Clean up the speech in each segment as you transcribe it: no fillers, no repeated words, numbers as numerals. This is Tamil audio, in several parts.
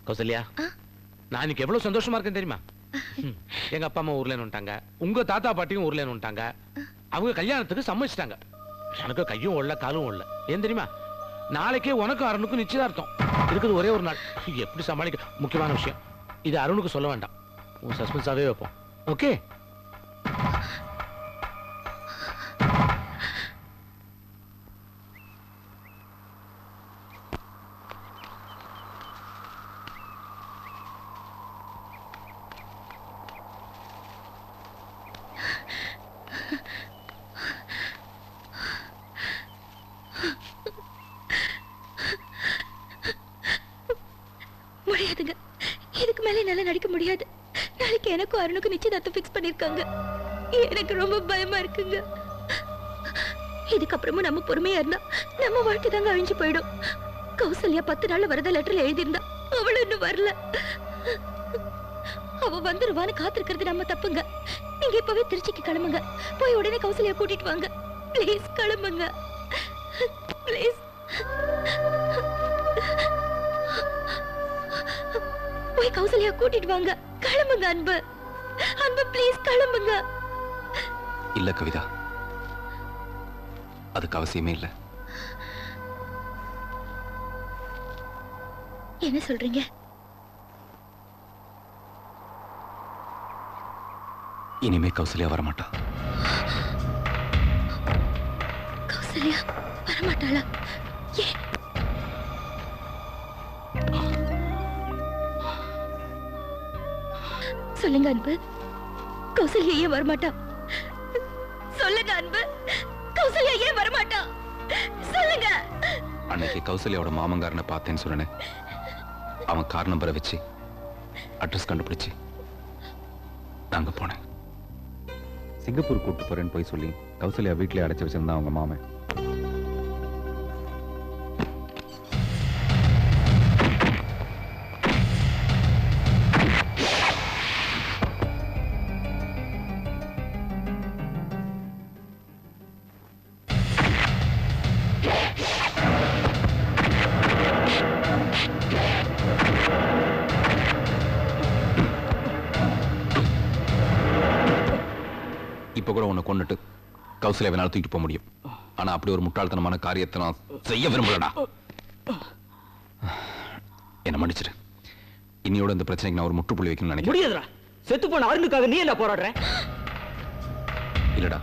கௌசல்யா, நான் இன்னைக்கு எவ்வளவு சந்தோஷமா இருக்கேன் தெரியுமா? எங்க அப்பா அம்மா ஊர்ல வந்துட்டாங்க, உங்க தாத்தா பாட்டியும் ஊர்ல வந்துட்டாங்க. அவங்க கல்யாணத்துக்கு சம்மதிச்சிட்டாங்க. எனக்கு கையும் ஓடல காலும் ஓடல. ஏன் தெரியுமா? நாளைக்கே உனக்கும் அருணுக்கும் நிச்சயதார்த்தம் இருக்குது. ஒரே ஒரு நாள். எப்படி சமாளிக்க? முக்கியமான விஷயம் இது அருணுக்கு சொல்ல வேண்டாம். உன் சஸ்பென்ஸாவே வைப்போம். ஓகே? முடியாதுங்க, இதுக்கு மேல என்னால நடிக்க முடியாது. நாளைக்கு எனக்கும் அருணுக்கு நிச்சயதார்த்தம் ஃபிக்ஸ் பண்ணிருக்காங்க. எனக்கு ரொம்ப பயமா இருக்குங்க. இதுக்கப்புறமும் நம்ம பொறுமையா இருந்தா நம்ம வாழ்க்கை தாங்க அழிஞ்சு போயிடும். கௌசல்யா 10 நாள்ல வரத லெட்டர்ல எழுதியிருந்தா, அவளும் இன்னும் வரல. அவ வந்துருவான்னு காத்திருக்கிறது நம்ம தப்புங்க. நீங்க இப்பவே திருச்சிக்கு கிளம்புங்க. போய் உடனே கௌசல்யா கூட்டிட்டு வாங்க. ப்ளீஸ் கிளம்புங்க, ப்ளீஸ். போய் கௌசல்யா கூட்டிட்டு வாங்க. கிளம்புங்க அன்பு, அன்பு ப்ளீஸ் கிளம்புங்க. இல்ல கவிதா, அதுக்கு அவசியமே இல்ல. என்ன சொல்றீங்க? இனிமே கௌசல்யா வரமாட்டா. கௌசல்யா வரமாட்டாளா? ஏன்? சொல்லுங்க அன்பு, கௌசல்யா ஏன் வரமாட்டா? சொல்லுங்க அன்பு, கௌசல்யா ஏன் வரமாட்டா? சொல்லுங்க. அன்னைக்கு கௌசல்யாவோட மாமங்காரனை பார்த்தேன்னு சொன்னேன். அவன் கார் நம்பரை வச்சு அட்ரஸ் கண்டுபிடிச்சு நாங்க போனேன். சிங்கப்பூர் கூட்டு போறேன்னு போய் சொல்லி கௌசல்யா வீட்டிலே அடைச்சு வச்சிருந்தான் அவங்க மாமன். இப்ப கூட உன்னை கொண்டுட்டு கௌசல்யா வேணாலும் தூக்கிட்டு போக முடியும். ஆனா அப்படி ஒரு முட்டாள்தனமான காரியத்தை நான் செய்ய விரும்பலடா. என்ன மன்னிச்சிரு. இன்னையோட இந்த பிரச்சனைக்கு நான் ஒரு முற்றுப்புள்ளி வைக்கணும்னு நினைக்கிறேன். முடியாதுடா. செத்து போன அருணுக்காக நீ என்ன போராடுற? இல்லடா,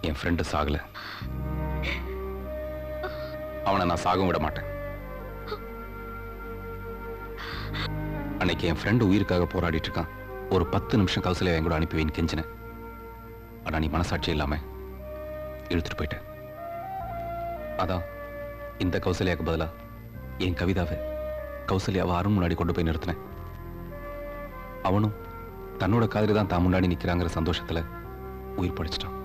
என் ஃப்ரெண்டு சாகல. அவனை நான் சாகவும் விட மாட்டேன். அன்னைக்கு என் ஃப்ரெண்டு உயிருக்காக போராடிட்டு இருக்கான். ஒரு 10 நிமிஷம் கௌசல்யா என் கூட அனுப்பி வைன்னு கெஞ்சினேன். ஆனா நீ மனசாட்சி இல்லாம இழுத்துட்டு போயிட்ட. அதான் இந்த கௌசல்யாவுக்கு பதிலா என் கவிதாவை கௌசல்யாவை அருண் முன்னாடி கொண்டு போய் நிறுத்தினேன். அவனும் தன்னோட காதலி தான் தான் முன்னாடி நிக்கிறாங்கிற சந்தோஷத்துல உயிர் படைச்சிட்டான்.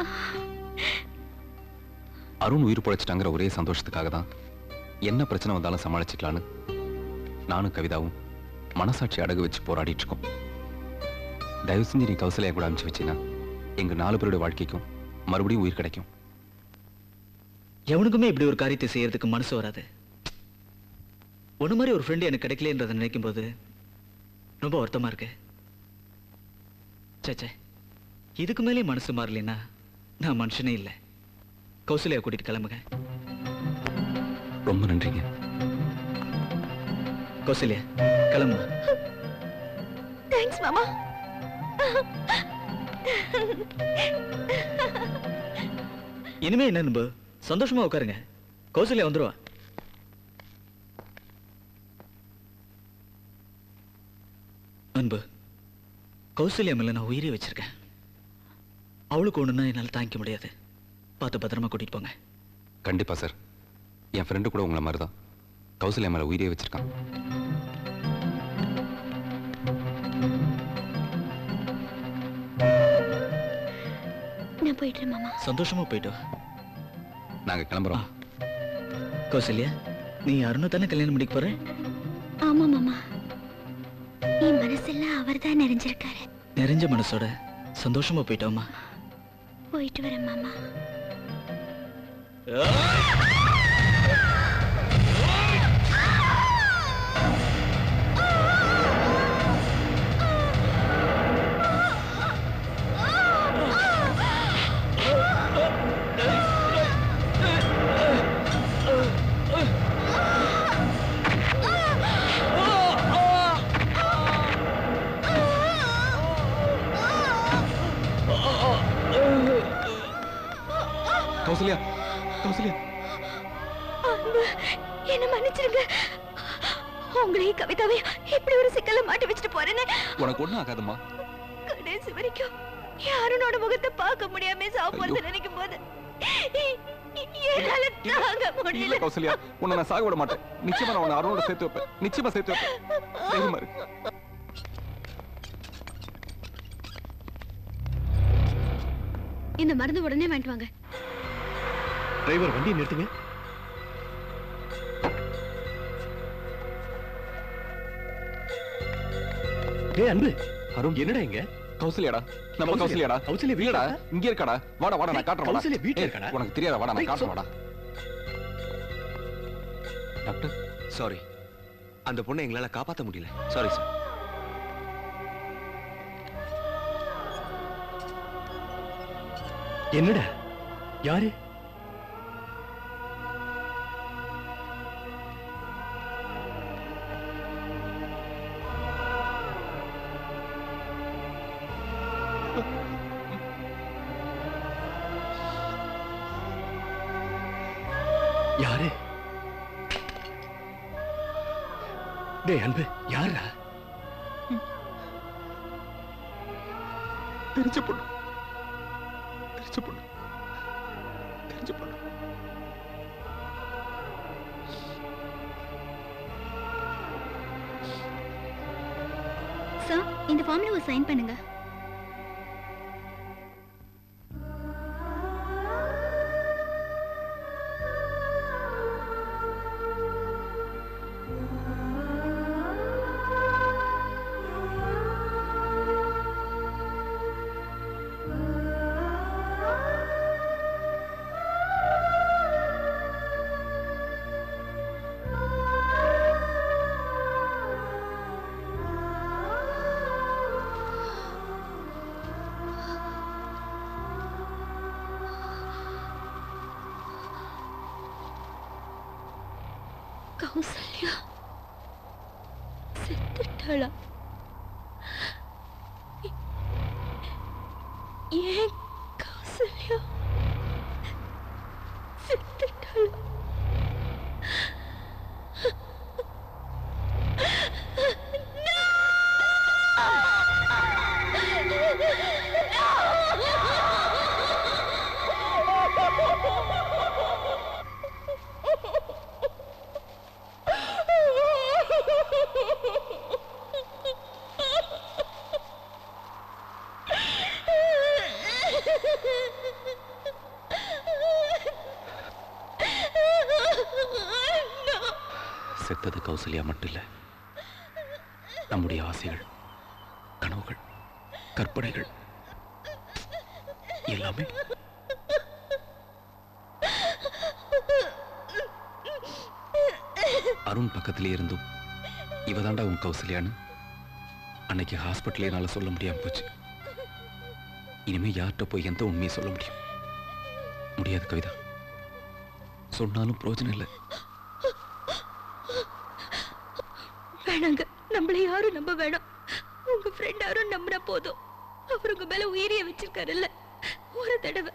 அருண் உயிர் படைச்சிட்டாங்கிற ஒரே சந்தோஷத்துக்காக தான் என்ன பிரச்சனை வந்தாலும் சமாளிச்சுக்கலான்னு நானும் கவிதாவும் மனசாட்சி அடகு வச்சு போராடிட்டு இருக்கோம். தயவு செஞ்சு நீ கௌசல்யா கூட அனுப்பிச்சு வச்சினா எங்க 4 பேருடைய வாழ்க்கைக்கும் மறுபடியும் உயிர் கிடைக்கும். எவனுக்குமே இப்படி ஒரு காரியத்தை செய்யறதுக்கு மனசு வராது. ஒண்ணு மாதிரி ஒரு ஃப்ரெண்டு எனக்கு கிடைக்கலன்றதை நினைக்கும் போது ரொம்ப வருத்தமா இருக்கு. சே, இதுக்கு மேலே மனசு மாறலைன்னா நான் மனுஷனே இல்லை. கௌசல்யா கூட்டிட்டு கிளம்புங்க. ரொம்ப நன்றிங்க. கௌசல்யா கிளம்புங்க. தேங்க்ஸ் மாமா. இனிமே என்ன நம்ப சந்தோஷமா உட்காருங்க. கௌசல்யா வந்துருவா. அன்பு, கௌசல்யா மேல நான் உயிரே வச்சிருக்கேன். அவளுக்கு ஒண்ணுன்னா என்னால் தாங்கிக்க முடியாது. பார்த்து பத்திரமா கூட்டிட்டு போங்க. கண்டிப்பா சார். என் ஃப்ரெண்டு கூட உங்களை மாதிரிதான் கௌசல்யா மேல உயிரே வச்சிருக்கான். நான் போயிடுறேன் மாமா. சந்தோஷமா போயிட்டு வா. நாங்க கிளம்புறோம். கௌசல்யா, நீ அருணை தானே கல்யாணம் பண்ணிக்க போற? ஆமா மாமா. என் மனசெல்லாம் அவர் தான் நிறைஞ்சிருக்காரு. நிறைஞ்ச மனசோட சந்தோஷமா போயிட்டோமா? போயிட்டு வரேன் மாமா. உங்களையும் கவிதாவே இப்படி ஒரு சிக்கல்ல மாட்டி வச்சுட்டு போறேன்னு உனக்கு ஒண்ணும் ஆகாதுமா. கடைசி வரைக்கும் யாருனோட முகத்தை பார்க்க முடியாம சாப்பிடுறது நினைக்கும் போது என்னால தாங்க இல்ல முடியல. கௌசல்யா, உன்னை நான் சாக விட மாட்டேன். நிச்சயமா நான் உன்னை அருணோட சேர்த்து வைப்பேன். நிச்சயமா சேர்த்து வைப்பேன். தைரியமா இரு. இந்த மருந்து உடனே வாங்கிட்டு வாங்க. டிரைவர் வண்டியை நிறுத்துங்க. டேய் அன்பு, அருண், என்னடா இங்க? கௌசல்யாடா, நம்ம கௌசல்யாடா. கௌசல்யா வீட்ல இல்லடா, இருக்கா? இங்க இருக்காடா. வாடா வாடா, நான் காட்டுறேன். வாடா. கௌசல்யா வீட்ல ஏய், இருக்காடா? உனக்கு தெரியாதா? வாடா, நான் ஏய், காட்டுறேன். வாடா. டாக்டர், சாரி, அந்த பொண்ணை எங்களால காப்பாற்ற முடியல. Sorry sir. என்னடா? யாரு? யாரு? டேய் அன்பு, யாரா? தெரிஞ்ச பொண்ணு. தெரிஞ்ச பொண்ணு. தெரிஞ்ச பொண்ணு. சார், இந்த ஃபார்ம்ல ஒரு சைன் பண்ணுங்க. கௌசல்யா செத்துட்டாளா? ஏன் கௌசல்யா செத்துட்டாளா? செத்தது கௌசல்யா மட்டும் இல்ல, நம்முடைய ஆசைகள், கனவுகள், கற்பனைகள் எல்லாமே. அருண் பக்கத்திலே இருந்தும் இவதாண்டா உன் கௌசல்யான்னு அன்னைக்கு ஹாஸ்பிட்டலே என்னால சொல்ல முடியாம போச்சு. இனிமே யார்கிட்ட போய் எந்த உண்மையை சொல்ல முடியும்? முடியாது கவிதா. சொன்னாலும் பிரயோஜனம் இல்லை. வேணாங்க, நம்மள யாரும் நம்ப வேணாம். உங்க ஃப்ரெண்ட் யாரும் நம்பினா போதும். அவர் உங்க மேல உயிரிய வச்சிருக்காருல்ல. ஒரு தடவை,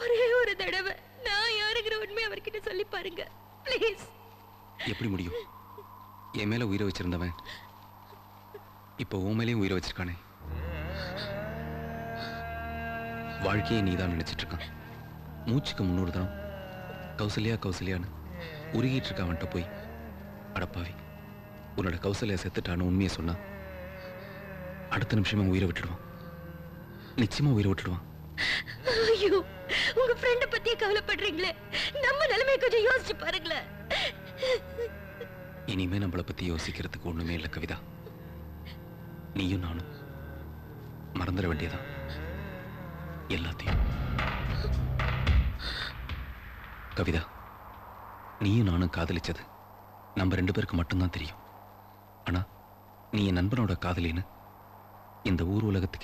ஒரே ஒரு தடவை நான் யாருங்கிற உண்மையை அவர்கிட்ட சொல்லி பாருங்க ப்ளீஸ். எப்படி முடியும்? என் மேல உயிரை வச்சிருந்தவன் இப்போ உன் மேலேயும் உயிரை வச்சிருக்கானே. வாழ்க்கையை நீதான் நினைச்சிட்டு இருக்கான். மூச்சுக்கு 300 தரம் கௌசல்யா கௌசல்யான்னு உருகிட்டு இருக்க அவன்கிட்ட போய், அடப்பாவி, உன்னோட கௌசல்யா செத்துட்டான்னு உண்மையை சொன்னா அடுத்த நிமிஷமே உயிரை விட்டுடுவான். நிச்சயமா உயிரை விட்டுடுவான். ஐயோ, உங்க ஃப்ரெண்ட பத்தியே கவலைப்படுறீங்களே, நம்ம நிலைமையை கொஞ்சம் யோசிச்சு பாருங்களேன். இனிமே நம்மளை பத்தி யோசிக்கிறதுக்கு ஒண்ணுமே இல்லை கவிதா. நீயும் நானும் மறந்துட வேண்டியதான் எல்லாத்தையும். கவிதா, நீயும் நானும் காதலிச்சது நம்ம 2 பேருக்கு மட்டும்தான் தெரியும். ஆனா நீ என் நண்பனோட காதலின்னு இந்த ஊர் உலகத்துக்கே